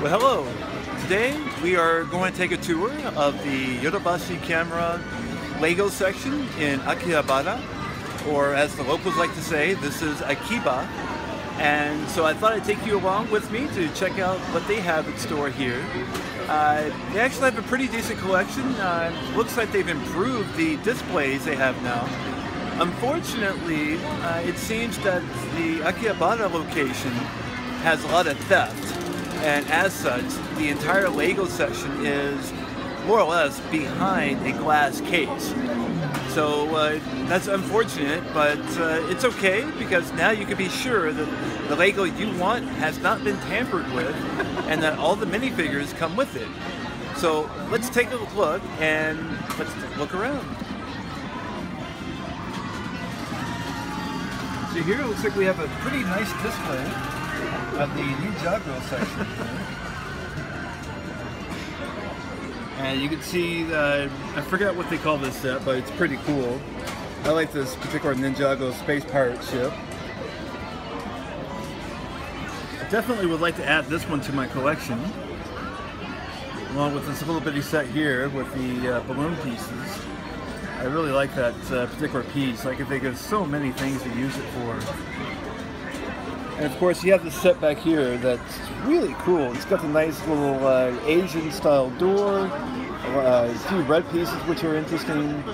Well, hello. Today we are going to take a tour of the Yodobashi Camera Lego section in Akihabara, or as the locals like to say, this is Akiba. And so I thought I'd take you along with me to check out what they have in store here. They actually have a pretty decent collection. Looks like they've improved the displays they have now. Unfortunately, it seems that the Akihabara location has a lot of theft. And as such, the entire Lego section is more or less behind a glass case. So that's unfortunate, but it's okay because now you can be sure that the Lego you want has not been tampered with and that all the minifigures come with it. So let's take a look and let's look around. So here it looks like we have a pretty nice display of the Ninjago section here. And you can see, I forgot what they call this set, but it's pretty cool. I like this particular Ninjago space pirate ship. I definitely would like to add this one to my collection, along with this little bitty set here with the balloon pieces. I really like that particular piece. I can think of so many things to use it for. And of course you have this set back here that's really cool. It's got the nice little Asian style door, a few red pieces which are interesting,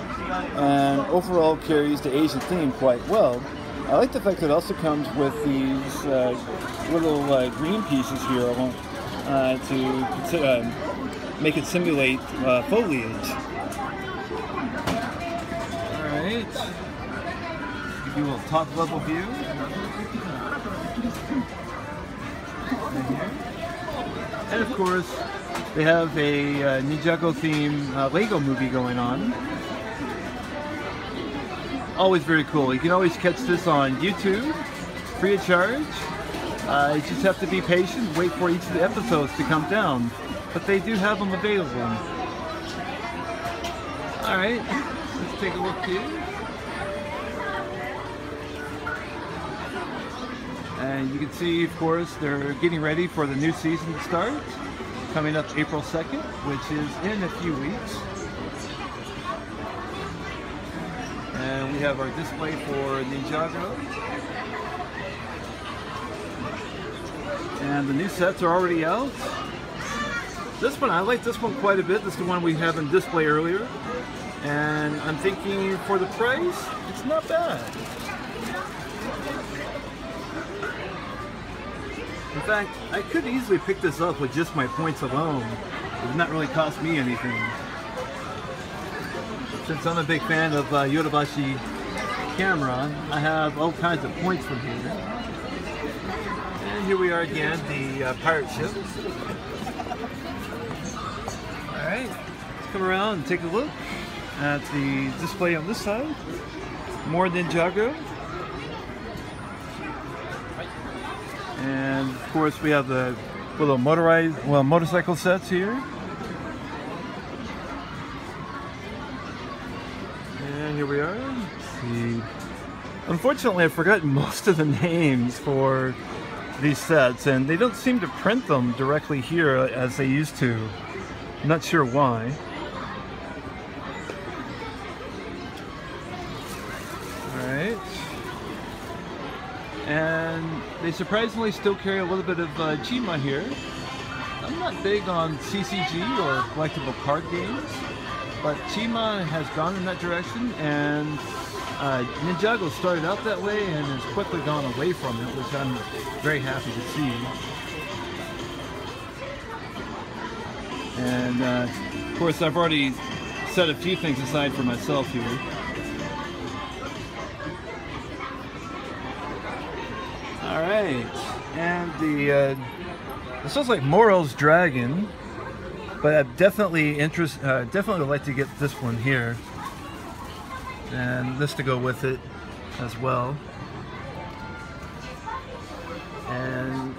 and overall carries the Asian theme quite well. I like the fact that it also comes with these little green pieces here to make it simulate foliage. Alright, give you a little top level view. And of course, they have a Ninjago themed Lego movie going on. Always very cool. You can always catch this on YouTube, free of charge. You just have to be patient, wait for each of the episodes to come down. But they do have them available. Alright, let's take a look here. And you can see, of course, they're getting ready for the new season to start, coming up April 2nd, which is in a few weeks. And we have our display for Ninjago. And the new sets are already out. This one, I like this one quite a bit. This is the one we have in display earlier. And I'm thinking for the price, it's not bad. In fact, I could easily pick this up with just my points alone. It would not really cost me anything. Since I'm a big fan of Yodobashi Camera, I have all kinds of points from here. And here we are again, the pirate ship. Alright, let's come around and take a look at the display on this side. More Ninjago. And of course we have the little motorcycle sets here. And here we are. Let's see. Unfortunately, I've forgotten most of the names for these sets, and they don't seem to print them directly here as they used to. I'm not sure why. Alright. And they surprisingly still carry a little bit of Chima here. I'm not big on CCG or collectible card games, but Chima has gone in that direction, and Ninjago started out that way and has quickly gone away from it, which I'm very happy to see. And of course I've already set a few things aside for myself here. Alright, and this looks like Moro's Dragon, but I'd definitely like to get this one here, and this to go with it as well. And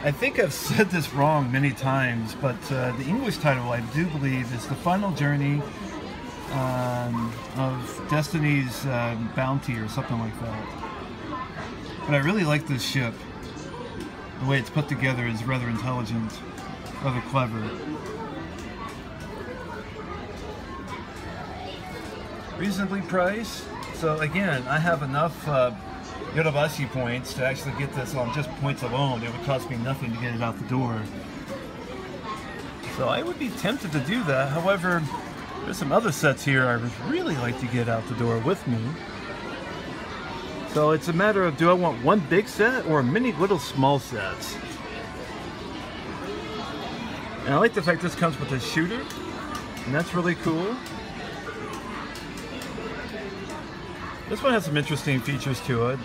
I think I've said this wrong many times, but the English title I do believe is The Final Journey of Destiny's Bounty or something like that. But I really like this ship. the way it's put together is rather intelligent, rather clever. Reasonably priced. So again, I have enough Yodobashi points to actually get this on just points alone. It would cost me nothing to get it out the door. So I would be tempted to do that. However, there's some other sets here I would really like to get out the door with me. So it's a matter of, do I want one big set or many little small sets? And I like the fact this comes with a shooter, and that's really cool. This one has some interesting features to it.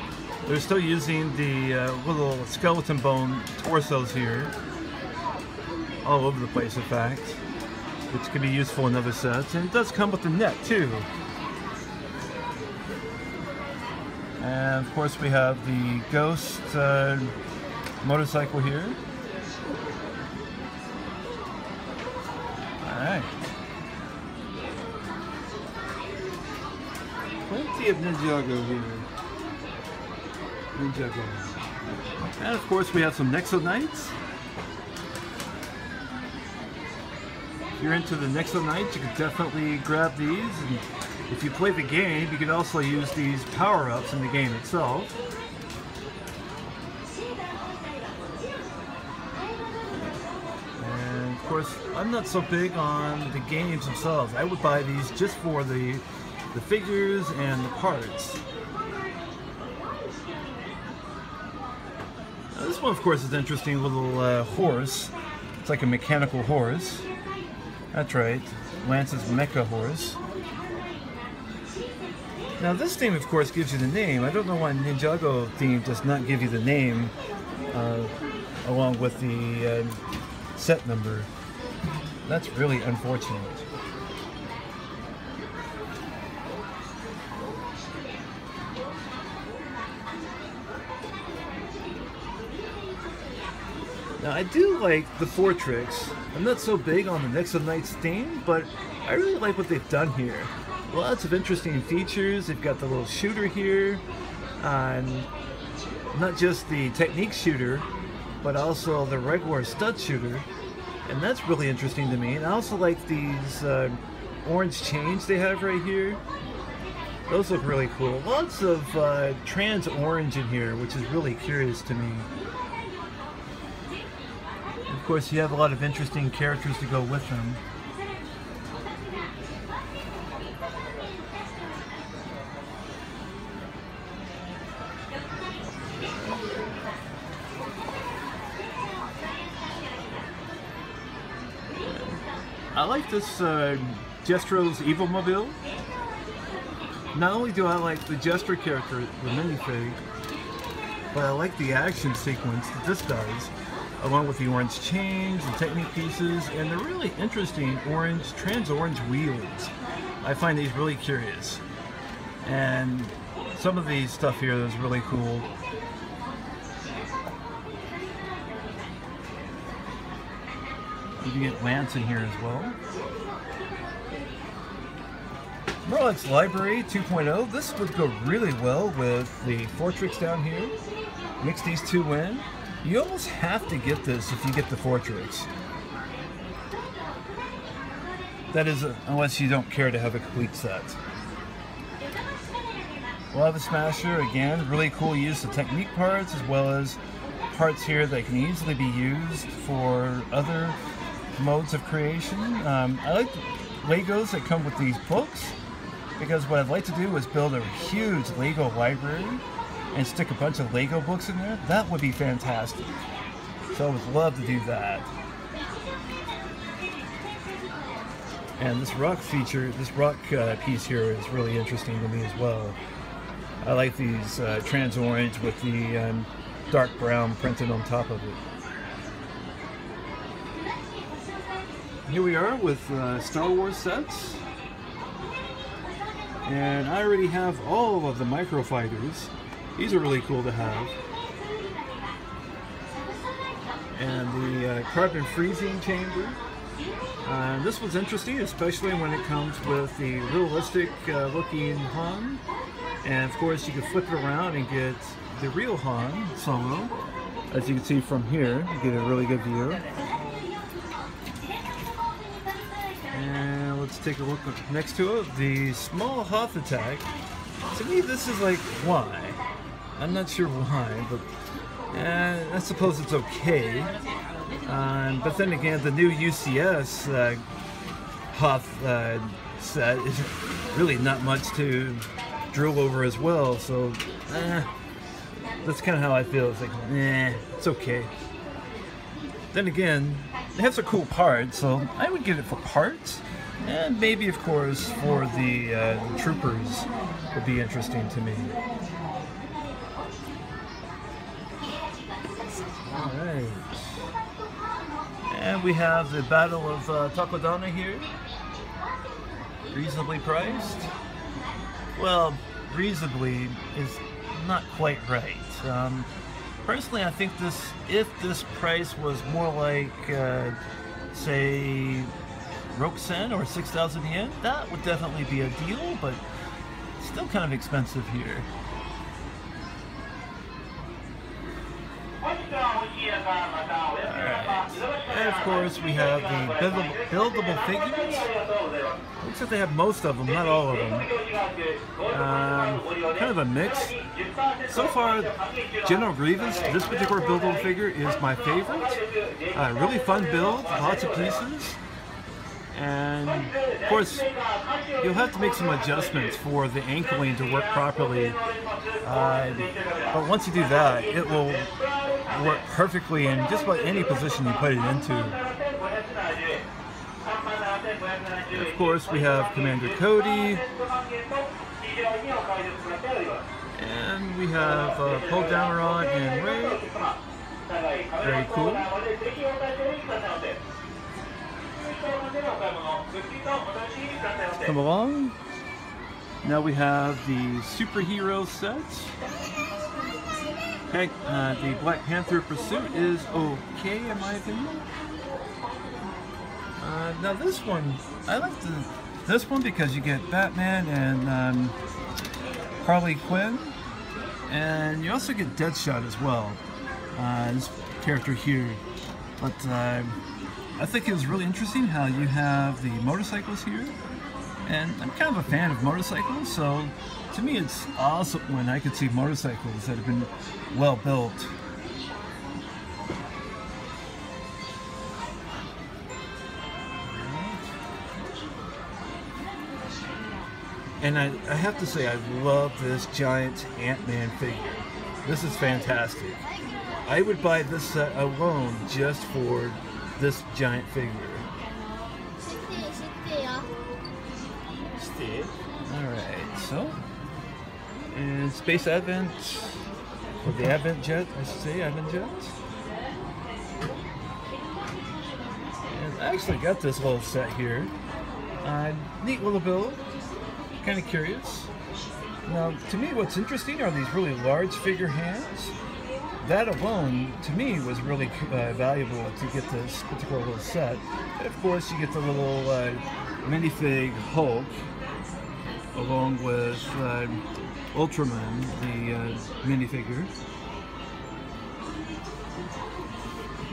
They're still using the little skeleton bone torsos here, all over the place in fact, which can be useful in other sets. And it does come with the net too. And of course we have the Ghost motorcycle here. Alright. Plenty of Ninjago here. Ninjago. And of course we have some Nexo Knights. If you're into the Nexo Knights, you can definitely grab these. And if you play the game, you can also use these power-ups in the game itself. And of course, I'm not so big on the games themselves. I would buy these just for the figures and the parts. Now, this one, of course, is an interesting little horse. It's like a mechanical horse. That's right, Lance's mecha horse. Now this theme, of course, gives you the name. I don't know why Ninjago theme does not give you the name along with the set number. That's really unfortunate. Now I do like the four tricks. I'm not so big on the Nexo Knights theme, but I really like what they've done here. Lots of interesting features. They've got the little shooter here, and not just the Technic shooter, but also the regular stud shooter, and that's really interesting to me. And I also like these orange chains they have right here. Those look really cool. Lots of trans orange in here, which is really curious to me. Of course, you have a lot of interesting characters to go with them. I like this Jestro's Evil Mobile. Not only do I like the Jester character, the minifig, but I like the action sequence that this does, along with the orange chains and Technic pieces, and the really interesting orange, trans-orange wheels. I find these really curious. And some of the stuff here is really cool. You can get Lance in here as well. Merlick's Library 2.0. This would go really well with the Fortrix down here. Mix these two in. You almost have to get this if you get the Fortrix. That is, unless you don't care to have a complete set. Lava Smasher, again, really cool use of Technic parts, as well as parts here that can easily be used for other modes of creation. I like Legos that come with these books, because what I'd like to do is build a huge Lego library and stick a bunch of Lego books in there. That would be fantastic. So I would love to do that. And this rock feature, this rock piece here is really interesting to me as well. I like these trans orange with the dark brown printed on top of it. Here we are with Star Wars sets, and I already have all of the micro fighters. These are really cool to have, and the carbon freezing chamber. This was interesting, especially when it comes with the realistic looking Han, and of course you can flip it around and get the real Han Solo. as you can see from here, you get a really good view. And let's take a look next to it. The small Hoth attack. To me, this is like, why? I'm not sure why, but I suppose it's okay. But then again, the new UCS Hoth set is really not much to drill over as well, so that's kind of how I feel. It's like, it's okay. Then again, it has a cool part, so I would get it for parts, and maybe, of course, for the troopers would be interesting to me. Alright. And we have the Battle of Takodana here. Reasonably priced. Well, reasonably is not quite right. Personally, I think if this price was more like, say, Rokusen or 6,000 yen, that would definitely be a deal, but still kind of expensive here. Alright, and of course we have the buildable figures. Looks like they have most of them, not all of them. Kind of a mix. So far, General Grievous, this particular buildable figure, is my favorite. Really fun build, lots of pieces. And of course, you'll have to make some adjustments for the ankling to work properly. But once you do that, it will work perfectly in just about any position you put it into. And of course, we have Commander Cody. And we have Poe Dameron and Rey. Very cool. Come along. Now we have the superhero sets. Okay, the Black Panther Pursuit is okay in my opinion. Now this one, I like this one because you get Batman and Harley Quinn, and you also get Deadshot as well. This character here, but I think it was really interesting how you have the motorcycles here, and I'm kind of a fan of motorcycles, so to me it's awesome when I could see motorcycles that have been well built. And I have to say, I love this giant Ant-Man figure. This is fantastic. I would buy this set alone just for this giant figure. Alright, so, and Space Advent, or the Advent Jet, I should say, Advent Jet. And I actually got this little set here. Neat little build, kind of curious. Now, to me, what's interesting are these really large figure hands. That alone, to me, was really valuable to get this particular little set. And of course, you get the little minifig Hulk, along with Ultraman, the minifigure.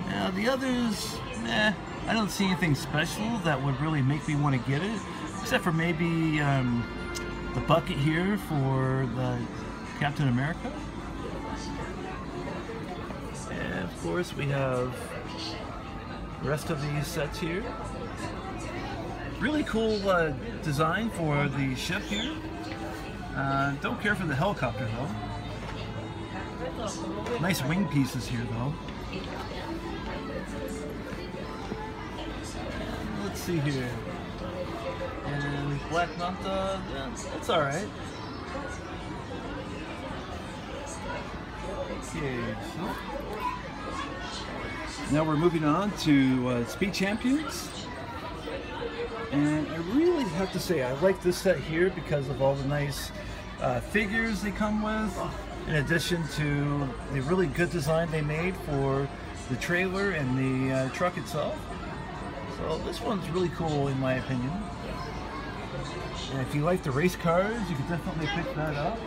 Now, the others, I don't see anything special that would really make me want to get it, except for maybe the bucket here for the Captain America. And of course we have the rest of these sets here. Really cool design for the ship here. Don't care for the helicopter though. Nice wing pieces here though. And let's see here. And Black Manta, yeah, that's alright. Okay, so now we're moving on to Speed Champions. And I really have to say I like this set here because of all the nice figures they come with, in addition to the really good design they made for the trailer and the truck itself. So this one's really cool in my opinion. And if you like the race cars, you can definitely pick that up.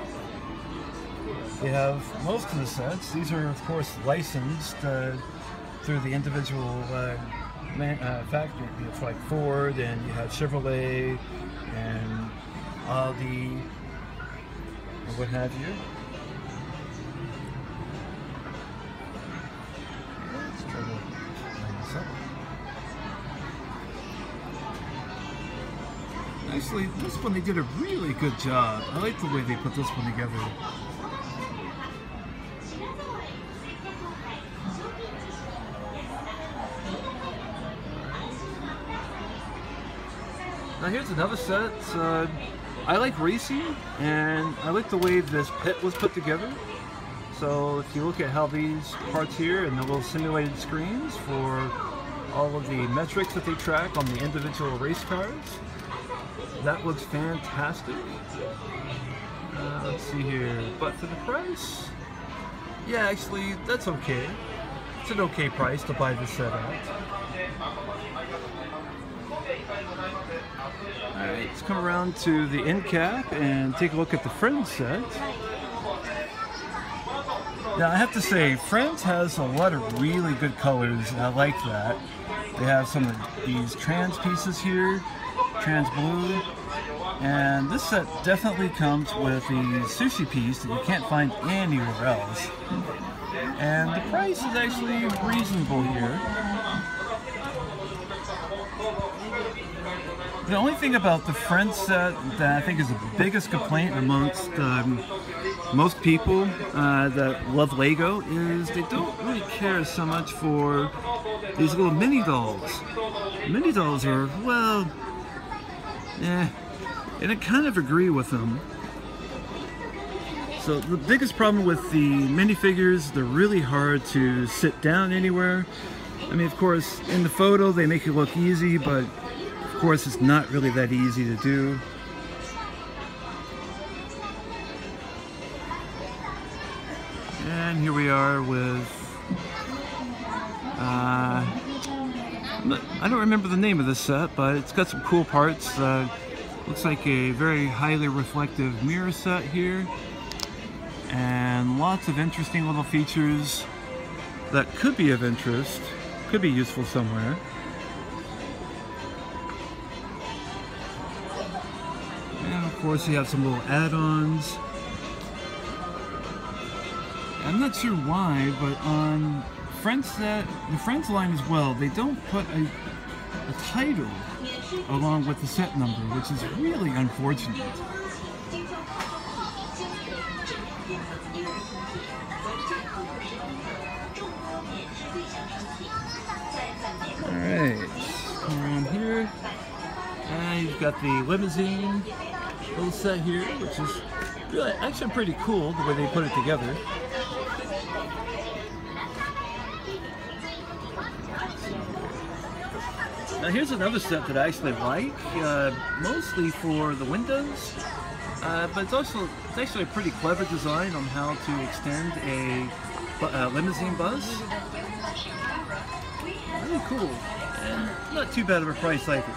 They have most of the sets. These are, of course, licensed through the individual factory. It's like Ford, and you have Chevrolet, and Audi, and what have you. Let's try to line this up. Actually, this one they did a really good job. I like the way they put this one together. Now here's another set. I like racing, and I like the way this pit was put together. So if you look at how these parts here and the little simulated screens for all of the metrics that they track on the individual race cars, that looks fantastic. Let's see here, but for the price, yeah, actually that's okay. It's an okay price to buy this set at. Alright, let's come around to the end cap and take a look at the Friends set. Now I have to say, Friends has a lot of really good colors, and I like that. They have some of these trans pieces here, trans blue, and this set definitely comes with the sushi piece that you can't find anywhere else. And the price is actually reasonable here. The only thing about the Friends set that I think is the biggest complaint amongst most people that love Lego is they don't really care so much for these little mini dolls. Mini dolls are, well, and I kind of agree with them. So the biggest problem with the minifigures, they're really hard to sit down anywhere. I mean, of course, in the photo they make it look easy, but of course it's not really that easy to do. And here we are with, I don't remember the name of this set, but it's got some cool parts. Looks like a very highly reflective mirror set here, and lots of interesting little features that could be of interest, could be useful somewhere. And of course you have some little add-ons. I'm not sure why, but on Friends set, the Friends line as well, they don't put a title along with the set number, which is really unfortunate. Alright, come around here. And you've got the limousine little set here, which is really actually pretty cool the way they put it together. Now here's another set that I actually like, mostly for the windows, but it's actually a pretty clever design on how to extend a limousine bus. Really cool, and not too bad of a price either.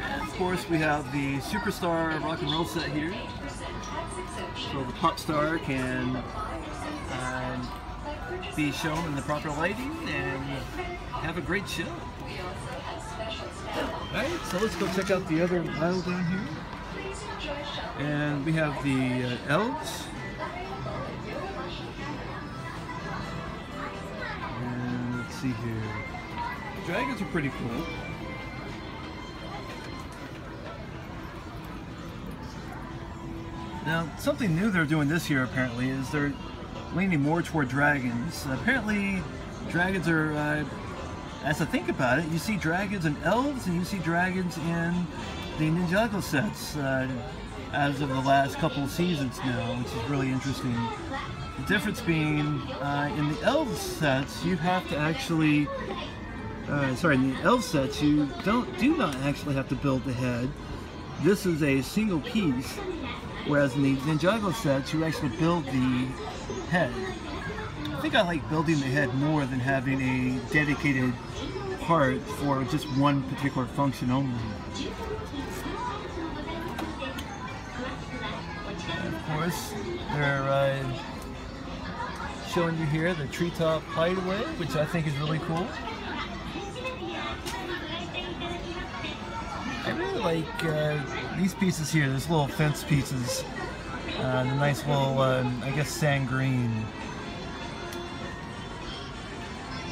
And of course we have the Superstar rock and roll set here, so the pop star can be shown in the proper lighting and have a great show. Alright, so let's go check out the other aisle down here. And we have the Elves. And let's see here. Dragons are pretty cool. Now, something new they're doing this year apparently is they're leaning more toward dragons. Apparently, dragons are, as I think about it, you see dragons in Elves and you see dragons in the Ninjago sets as of the last couple of seasons now, which is really interesting. The difference being, in the Elves sets, you have to actually, in the Elves sets, you do not actually have to build the head. This is a single piece, whereas in the Ninjago sets, you actually build the head. I think I like building the head more than having a dedicated part for just one particular function only. course, they're showing you here the treetop hideaway, which I think is really cool. I really like these pieces here, these little fence pieces. The nice little, I guess, sand green.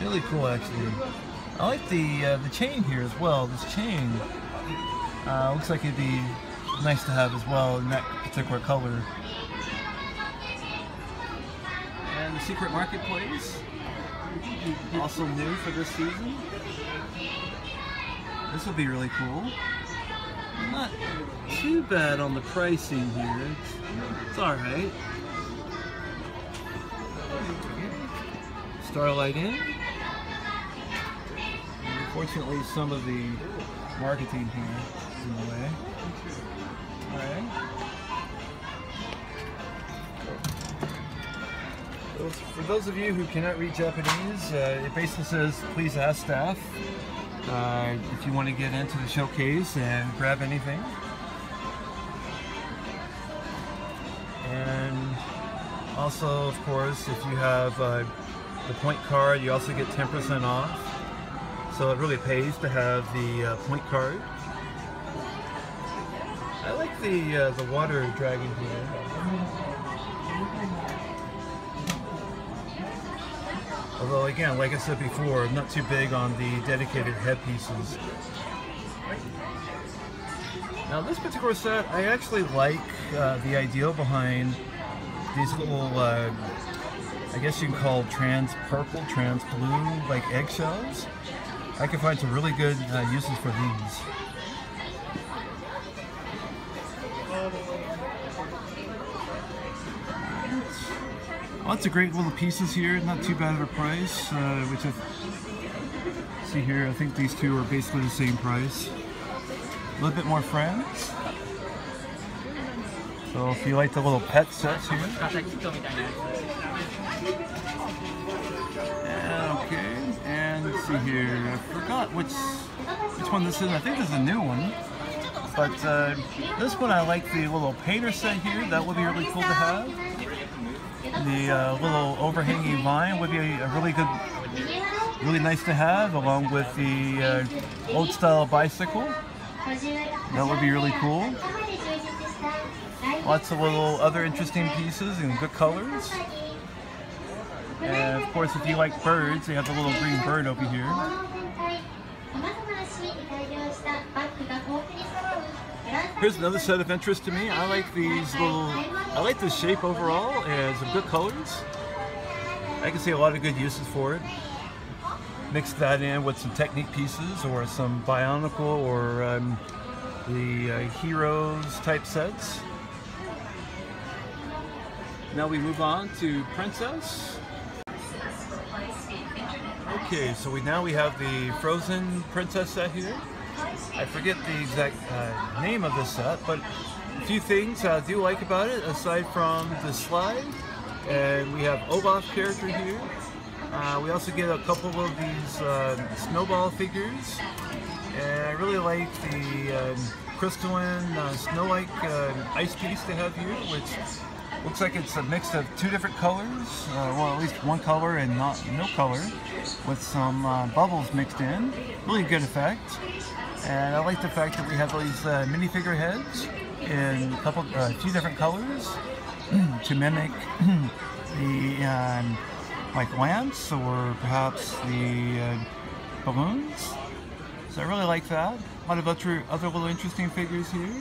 Really cool, actually. I like the chain here as well. This chain looks like it'd be nice to have as well in that particular color. And the Secret Marketplace, also new for this season. This will be really cool. Not too bad on the pricing here. It's alright. Starlight Inn. Unfortunately, some of the marketing here is in the way. Alright. So for those of you who cannot read Japanese, it basically says, please ask staff if you want to get into the showcase and grab anything. And also, of course, if you have the point card, you also get 10% off. So it really pays to have the point card. I like the water dragon here. Although again, like I said before, I'm not too big on the dedicated headpieces. Now this particular set, I actually like the idea behind these little, I guess you can call trans purple, trans blue, like eggshells. I can find some really good uses for these. Lots of great little pieces here, not too bad of a price, which I see here, I think these two are basically the same price. A little bit more friends. So if you like the little pet sets here. Okay, and let's see here, I forgot which one this is. I think this is a new one. But this one, I like the little painter set here. That would be really cool to have. The little overhanging vine would be a really nice to have, along with the old style bicycle. That would be really cool. Lots of little other interesting pieces in good colors. And of course, if you like birds, they have the little green bird over here. Here's another set of interest to me. I like these little, I like the shape overall and some good colors. I can see a lot of good uses for it. Mix that in with some Technic pieces or some Bionicle or the Heroes type sets. Now we move on to Princess. Okay, so now we have the Frozen Princess set here. I forget the exact name of this set, but a few things I do like about it, aside from the slide. And we have Olaf character here. We also get a couple of these snowball figures. And I really like the crystalline snow-like ice piece they have here, which looks like it's a mix of two different colors, well, at least one color and no color, with some bubbles mixed in. Really good effect. And I like the fact that we have these minifigure heads in a few different colors to mimic the like lamps or perhaps the balloons. So I really like that. A lot of other little interesting figures here.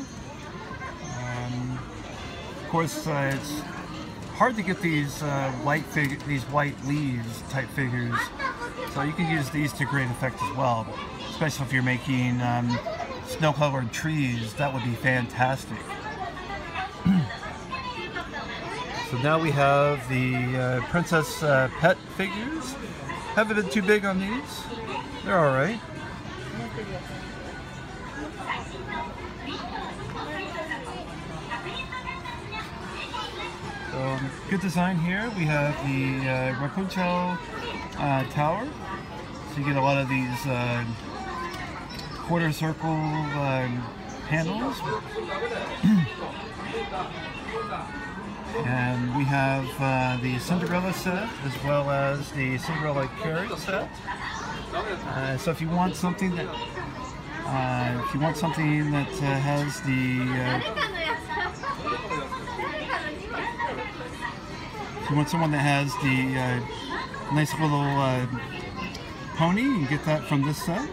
Of course, it's hard to get these white leaves type figures, so you can use these to great effect as well. Especially if you're making snow-colored trees, that would be fantastic. So now we have the Princess pet figures. Haven't been too big on these. They're all right. So, good design here. We have the Rapunzel tower. So you get a lot of these quarter circle handles. And we have the Cinderella set as well as the Cinderella carrot set. So if you want something that has the if you want someone that has the nice little pony, you can get that from this set.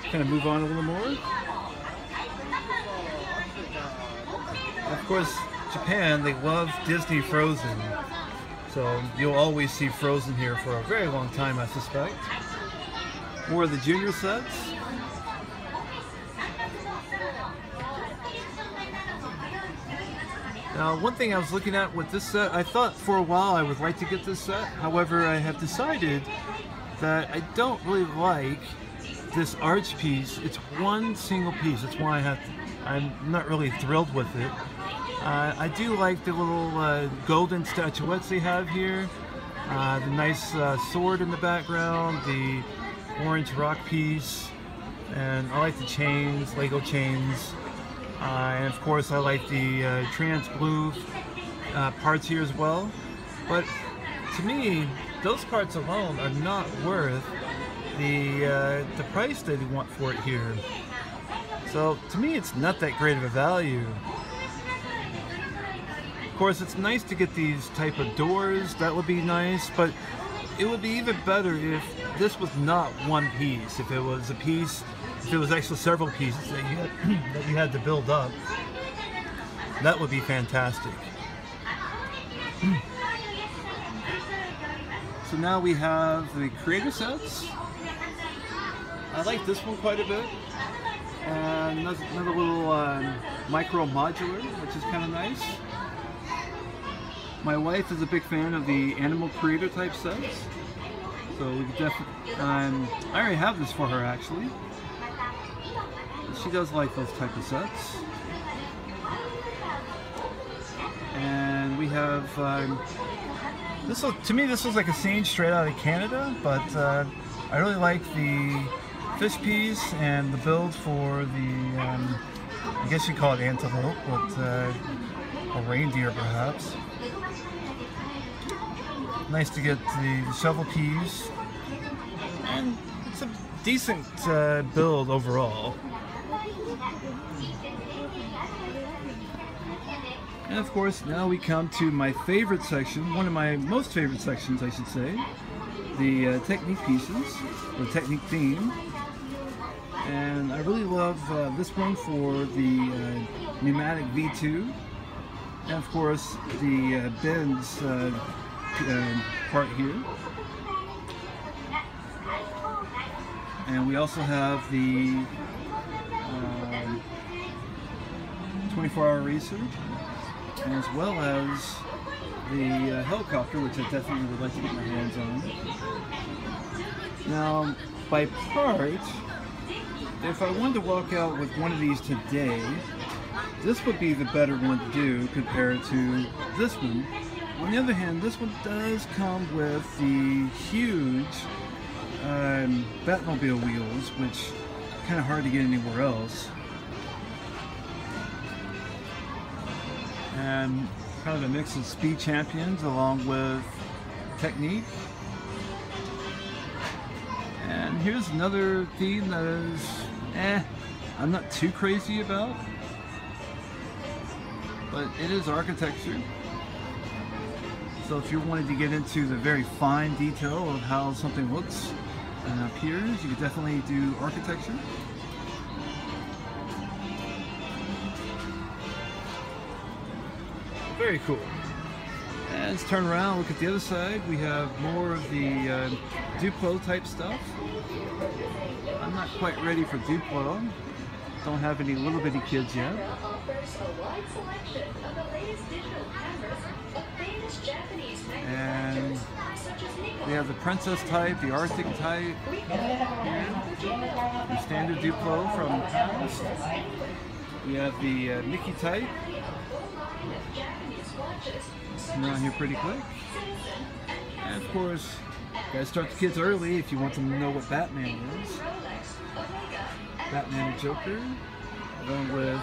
Kind of move on a little more. Of course, Japan, they love Disney Frozen. So you'll always see Frozen here for a very long time, I suspect. More of the junior sets. Now, one thing I was looking at with this set, I thought for a while I would like to get this set. However, I have decided that I don't really like this arch piece. It's one single piece. That's why I'm not really thrilled with it. I do like the little golden statuettes they have here, the nice sword in the background, the orange rock piece, and I like the chains, Lego chains, and of course I like the trans blue parts here as well. But to me, those parts alone are not worth the price that they want for it here. So to me, it's not that great of a value. Of course, it's nice to get these type of doors. That would be nice, but it would be even better if this was not one piece. If it was a piece, if it was actually several pieces that you had to build up, that would be fantastic. So now we have the creator sets. I like this one quite a bit. And another little micro modular, which is kind of nice. My wife is a big fan of the animal creator type sets, so we could definitely. I already have this for her actually. She does like those type of sets. And we have this. To me, this looks like a scene straight out of Canada, but I really like the fish piece and the build for the. I guess you call it antelope, but a reindeer perhaps. Nice to get the shovel piece, and it's a decent build overall. And of course, now we come to my favorite section, one of my most favorite sections, I should say, the Technic pieces, the Technic theme. And I really love this one for the pneumatic V2, and of course the bends part here. And we also have the 24-hour racer, as well as the helicopter, which I definitely would like to get my hands on. Now, by part, if I wanted to walk out with one of these today, this would be the better one to do compared to this one. On the other hand, this one does come with the huge Batmobile wheels, which are kind of hard to get anywhere else. And kind of a mix of Speed Champions along with Technic. And here's another theme that is, I'm not too crazy about, but it is architecture. So if you wanted to get into the very fine detail of how something looks and appears, you could definitely do architecture. Very cool. And let's turn around, look at the other side. We have more of the Duplo type stuff. I'm not quite ready for Duplo. Don't have any little bitty kids yet. And we have the Princess type, the Arctic type, the standard Duplo from the past. We have the Mickey type. Come around here pretty quick. And of course, Gotta start the kids early if you want them to know what Batman is. Batman and Joker, along with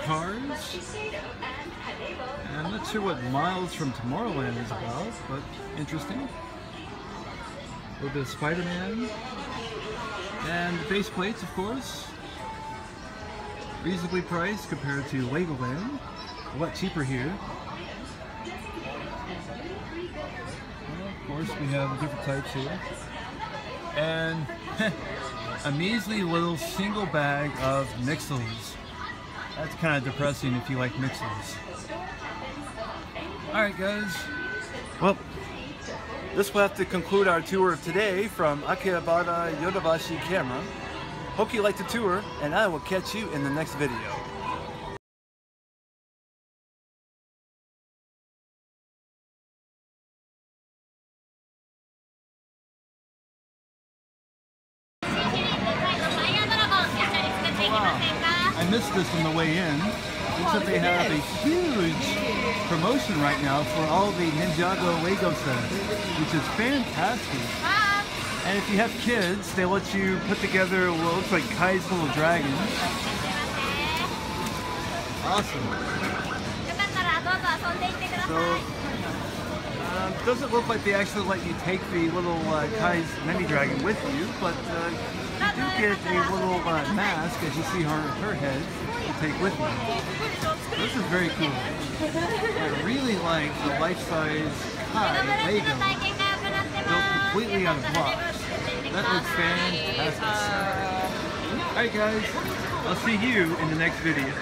cars. And I'm not sure what Miles from Tomorrowland is about, but interesting. A little bit of Spider-Man. And base plates, of course. Reasonably priced compared to Legoland. A lot cheaper here. Well, of course, we have different types here. And a measly little single bag of Nexos. That's kind of depressing if you like Nexos. Alright guys, well, this will have to conclude our tour of today from Akihabara Yodobashi Camera. Hope you liked the tour, and I will catch you in the next video. Wow. I missed this on the way in. Looks like they have a huge promotion right now for all the Ninjago Lego sets, which is fantastic. And if you have kids, they let you put together what looks like Kai's little dragons. Awesome. So, it doesn't look like they actually let you take the little Kai's mini dragon with you, but you do get a little mask, as you see her head, to take with you. This is very cool. I really like the life-size Kai Lego built completely out of blocks. That looks fantastic. Alright guys, I'll see you in the next video.